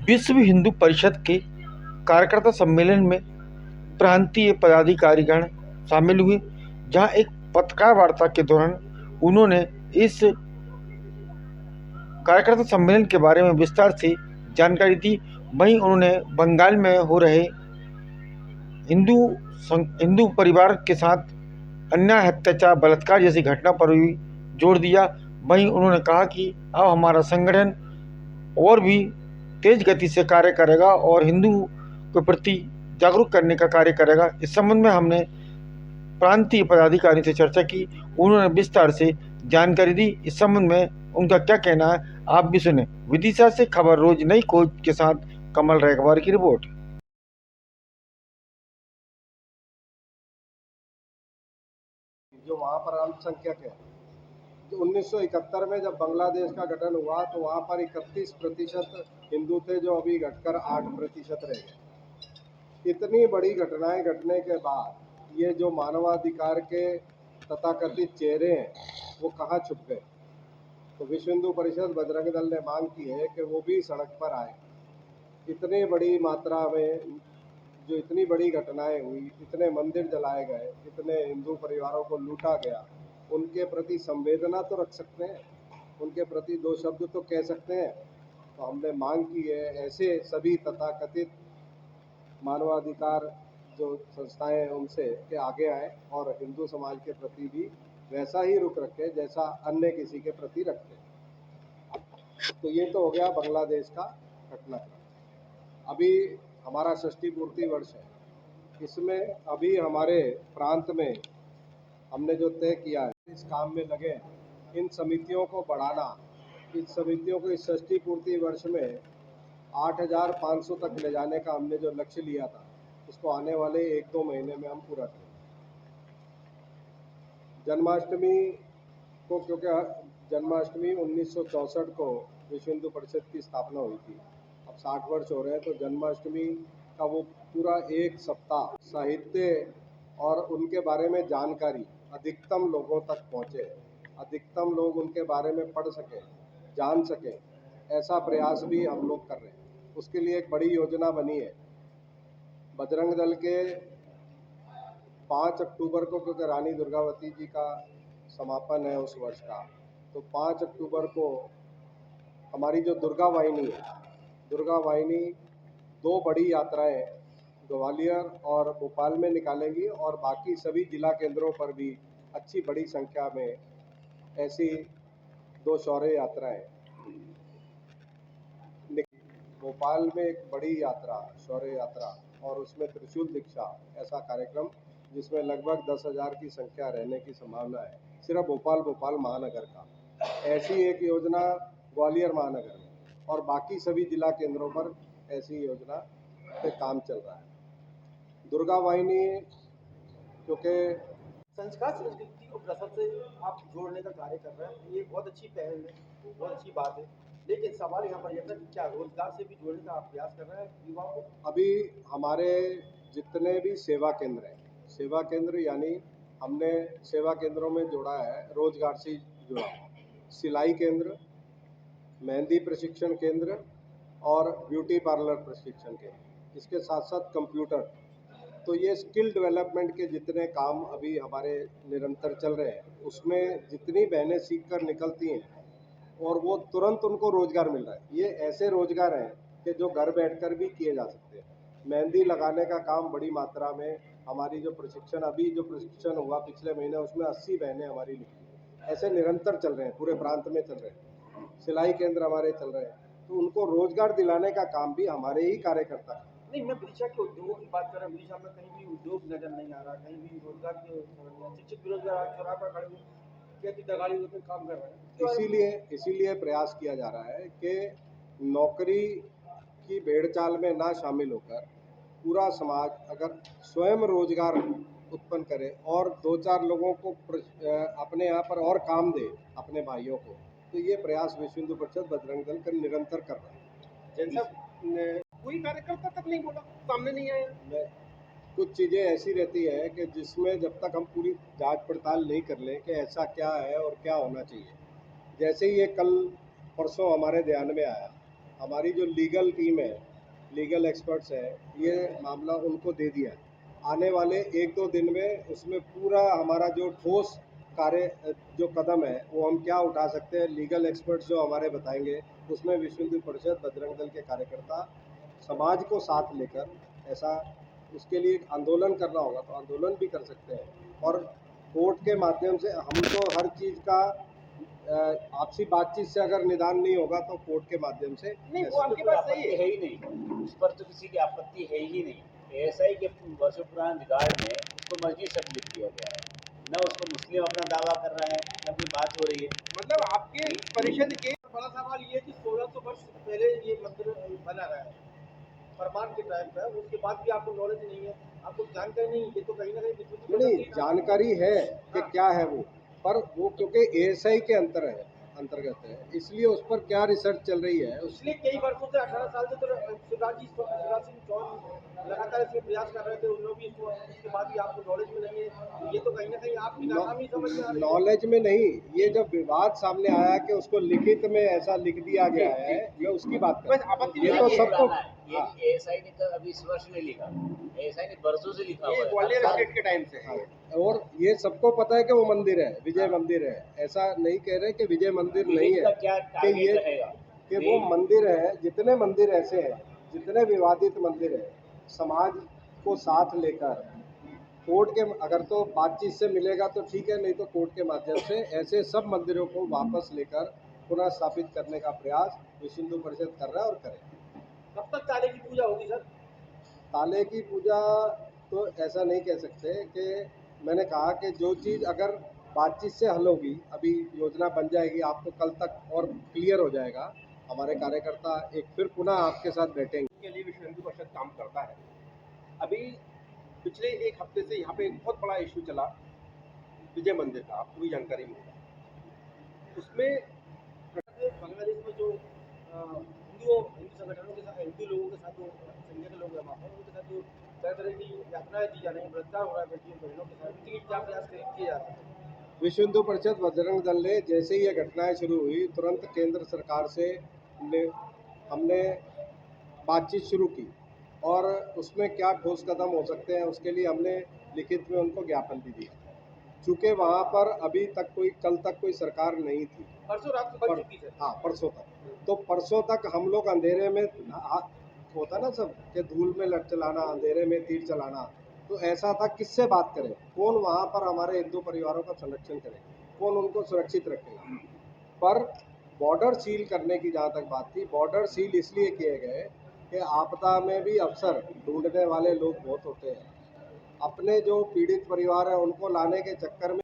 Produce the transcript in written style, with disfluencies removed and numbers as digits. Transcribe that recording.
विश्व हिंदू परिषद के कार्यकर्ता सम्मेलन में प्रांतीय पदाधिकारीगण शामिल हुए, जहां एक पत्रकार वार्ता के दौरान उन्होंने इस कार्यकर्ता सम्मेलन के बारे में विस्तार से जानकारी दी। वहीं उन्होंने बंगाल में हो रहे हिंदू परिवार के साथ अन्याय, अत्याचार, बलात्कार जैसी घटना पर भी जोर दिया। वहीं उन्होंने कहा कि अब हमारा संगठन और भी तेज गति से कार्य करेगा और हिंदू के प्रति जागरूक करने का कार्य करेगा। इस संबंध में हमने प्रांतीय पदाधिकारी से चर्चा की, उन्होंने विस्तार से जानकारी दी। इस संबंध में उनका क्या कहना है, आप भी सुने। विदिशा से खबर रोज नई खोज के साथ कमल रैकवार की रिपोर्ट। जो वहाँ पर अल्पसंख्यक है, जो 1971 में जब बांग्लादेश का गठन हुआ तो वहाँ पर 31% हिंदू थे, जो अभी घटकर 8% रह गए। इतनी बड़ी घटनाएं घटने के बाद ये जो मानवाधिकार के तथाकथित चेहरे हैं वो कहाँ छुप गए। तो विश्व हिंदू परिषद बजरंग दल ने मांग की है कि वो भी सड़क पर आए। इतनी बड़ी मात्रा में जो इतनी बड़ी घटनाएं हुई, इतने मंदिर जलाए गए, इतने हिंदू परिवारों को लूटा गया, उनके प्रति संवेदना तो रख सकते हैं, उनके प्रति दो शब्द तो कह सकते हैं। तो हमने मांग की है ऐसे सभी तथाकथित मानवाधिकार जो संस्थाएं हैं उनसे कि आगे आए और हिंदू समाज के प्रति भी वैसा ही रुख रखें जैसा अन्य किसी के प्रति रखते हैं। तो ये तो हो गया बांग्लादेश का घटनाक्रम। अभी हमारा षष्ठी पूर्ति वर्ष है, इसमें अभी हमारे प्रांत में हमने जो तय किया है इस काम में लगे, इन समितियों को बढ़ाना, इन समितियों को इस षष्ठी पूर्ति वर्ष में 8,500 तक ले जाने का हमने जो लक्ष्य लिया था उसको आने वाले 1-2 महीने में हम पूरा करें। जन्माष्टमी को, क्योंकि जन्माष्टमी 1964 को विश्व हिंदू परिषद की स्थापना हुई थी, अब 60 वर्ष हो रहे हैं, तो जन्माष्टमी का वो पूरा एक सप्ताह साहित्य और उनके बारे में जानकारी अधिकतम लोगों तक पहुँचे, अधिकतम लोग उनके बारे में पढ़ सकें, जान सकें, ऐसा प्रयास भी हम लोग कर रहे हैं। उसके लिए एक बड़ी योजना बनी है बजरंग दल के 5 अक्टूबर को, क्योंकि रानी दुर्गावती जी का समापन है उस वर्ष का, तो 5 अक्टूबर को हमारी जो दुर्गा वाहिनी है, दुर्गा वाहिनी 2 बड़ी यात्राएं ग्वालियर और भोपाल में निकालेंगी और बाकी सभी जिला केंद्रों पर भी अच्छी बड़ी संख्या में ऐसी 2 शौर्य यात्राएं। भोपाल में एक बड़ी यात्रा, शौर्य यात्रा, और उसमें त्रिशूल दीक्षा ऐसा कार्यक्रम जिसमें लगभग 10,000 की संख्या रहने की संभावना है, सिर्फ भोपाल महानगर का। ऐसी एक योजना ग्वालियर महानगर में और बाकी सभी जिला केंद्रों पर ऐसी योजना पे काम चल रहा है। दुर्गा वाहिनी क्योंकि संस्कार संस्कृति को प्रसव से आप जोड़ने का कार्य कर रहे हैं, ये बहुत अच्छी पहल है, बहुत अच्छी बात है। लेकिन सवाल यहाँ पर यह था कि क्या रोजगार से भी जोड़ने का आप प्रयास कर रहे हैं युवाओं को? अभी हमारे जितने भी सेवा केंद्र हैं, सेवा केंद्र यानी हमने सेवा केंद्रों में जोड़ा है रोजगार से जुड़ा सिलाई केंद्र, मेहंदी प्रशिक्षण केंद्र और ब्यूटी पार्लर प्रशिक्षण केंद्र, इसके साथ साथ कंप्यूटर। तो ये स्किल डेवलपमेंट के जितने काम अभी हमारे निरंतर चल रहे हैं, उसमें जितनी बहनें सीख कर निकलती हैं और वो तुरंत उनको रोजगार मिल रहा है, ये ऐसे रोजगार हैं कि जो घर बैठकर भी किए जा सकते हैं। मेहंदी लगाने का काम बड़ी मात्रा में हमारी जो प्रशिक्षण हुआ पिछले महीने, उसमें 80 बहनें हमारी निकली। ऐसे निरंतर चल रहे हैं, पूरे प्रांत में चल रहे हैं। सिलाई केंद्र हमारे चल रहे हैं, तो उनको रोजगार दिलाने का काम भी हमारे ही कार्यकर्ता है। नहीं, मैं विदिशा के उद्योगों की बात कर रहा हूँ। विदिशा में कहीं भी उद्योग नजर नहीं आ रहा, कहीं भी रोजगार के शिक्षित बेरोजगार चौराहा पर खड़े हुए खेती दगाड़ी होकर काम कर रहे हैं। इसीलिए प्रयास किया जा रहा है कि नौकरी की भेड़चाल में ना शामिल होकर पूरा समाज अगर स्वयं रोजगार उत्पन्न करे और 2-4 लोगों को अपने यहाँ पर और काम दे अपने भाइयों को, तो ये प्रयास विश्व हिंदू परिषद बजरंग दल कर निरंतर कर रहा है। जैसा कोई कार्यकर्ता तक नहीं बोला, सामने नहीं आया। कुछ चीज़ें ऐसी रहती है कि जिसमें जब तक हम पूरी जांच पड़ताल नहीं कर लें कि ऐसा क्या है और क्या होना चाहिए, जैसे ही ये कल परसों हमारे ध्यान में आया हमारी जो लीगल टीम है, लीगल एक्सपर्ट्स है, ये मामला उनको दे दिया है। आने वाले 1-2 दिन में उसमें पूरा हमारा जो ठोस कार्य जो कदम है वो हम क्या उठा सकते हैं, लीगल एक्सपर्ट्स जो हमारे बताएंगे, उसमें विश्व हिंदू परिषद बजरंग दल के कार्यकर्ता समाज को साथ लेकर ऐसा उसके लिए आंदोलन करना होगा तो आंदोलन भी कर सकते हैं। और कोर्ट के माध्यम से हम तो हर चीज़ का आपसी बातचीत से अगर निदान नहीं होगा तो कोर्ट के माध्यम से नहीं, वो ऐसा- आपके पास सही आपत्ति है। है ही नहीं, उस पर तो किसी की आपत्ति है ही नहीं। एएसआई के वर्षों पुराने रिकॉर्ड में उसको मस्जिद शब्द लिख दिया गया है, न उसको मुस्लिम अपना दावा कर रहा है, न कोई बात हो रही है। मतलब आपके परिषद के बड़ा सवाल ये है कि 1600 वर्ष पहले ये मंदिर बना रहा है, फरमान के टाइम का, उसके बाद भी आपको नॉलेज नहीं है, आपको जानकारी नहीं है, ये तो कहीं ना कहीं नहीं जानकारी है कि क्या है वो, पर वो क्योंकि एएसआई के अंतर्गत है, इसलिए उस पर क्या रिसर्च चल रही है इसलिए कई वर्षों से 18 साल से तो शिवराज सिंह चौहान लगातार इसमें प्रयास कर रहे थे, उन लोग भी इसको, इसके बाद भी आपको नॉलेज में नहीं है, ये तो कहीं ना कहीं आपकी नाकामी समझ में आ रही है। नॉलेज में नहीं, ये जब विवाद सामने आया कि उसको लिखित में ऐसा लिख दिया गया है, मैं उसकी बात कर बस रहा हूं। आपत्ति ये तो ये सबको पुराना है, ये हाँ, एएसआई ने तो अभी इस वर्ष नहीं लिखा, एएसआई ने वर्षों से लिखा ये हुआ है। ग्वालियर स्टेट के टाइम से हाँ, और ये सबको पता है कि वो मंदिर है, विजय मंदिर है, ऐसा नहीं कह रहे कि विजय मंदिर नहीं विलेज का है, क्या कि टारगेट ये रहेगा कि वो मंदिर है। जितने मंदिर ऐसे हैं, जितने विवादित मंदिर है, समाज को साथ लेकर कोर्ट के अगर तो बातचीत से मिलेगा तो ठीक है, नहीं तो कोर्ट के माध्यम से ऐसे सब मंदिरों को वापस लेकर पुनः स्थापित करने का प्रयास विश्व हिंदू परिषद कर रहा है और करेगा। कब तक ताले की पूजा होगी सर? ताले की पूजा तो ऐसा नहीं कह सकते कि मैंने कहा कि जो चीज़ अगर बातचीत से हल होगी, अभी योजना बन जाएगी, आपको कल तक और क्लियर हो जाएगा। हमारे कार्यकर्ता एक फिर पुनः आपके साथ बैठेंगे। के लिए विश्व हिंदू परिषद काम करता है। अभी पिछले एक हफ्ते से यहाँ पे एक बहुत बड़ा इशू चला विजय मंदिर का, आपको भी जानकारी मिलेगा। उसमें बांग्लादेश में जो हिंदू संगठनों के साथ, हिंदू लोगों के साथ, जो संख्या के लोग हैं वहाँ पर, उनके साथ जो तरह तरह की यातनाएं दी जा रही हैं, बलात्कार हो रहा है बेटियों बहनों के साथ, इनके लिए क्या प्रयास किए जा रहे हैं? विश्व हिंदू परिषद बजरंग दल ने जैसे ही ये घटनाएं शुरू हुई, तुरंत केंद्र सरकार से हमने बातचीत शुरू की और उसमें क्या ठोस कदम हो सकते हैं उसके लिए हमने लिखित में उनको ज्ञापन भी दिया। चूँकि वहाँ पर अभी तक कल तक कोई सरकार नहीं थी, परसों रात को बन चुकी है। हाँ परसों तक, तो परसों तक हम लोग अंधेरे में होता ना सब कि धूल में लट चलाना, अंधेरे में तीर चलाना, तो ऐसा था किससे बात करें, कौन वहाँ पर हमारे हिंदू परिवारों का संरक्षण करे, कौन उनको सुरक्षित रखेगा। पर बॉर्डर सील करने की जहाँ तक बात थी, बॉर्डर सील इसलिए किए गए कि आपदा में भी अवसर ढूंढने वाले लोग बहुत होते हैं। अपने जो पीड़ित परिवार है उनको लाने के चक्कर में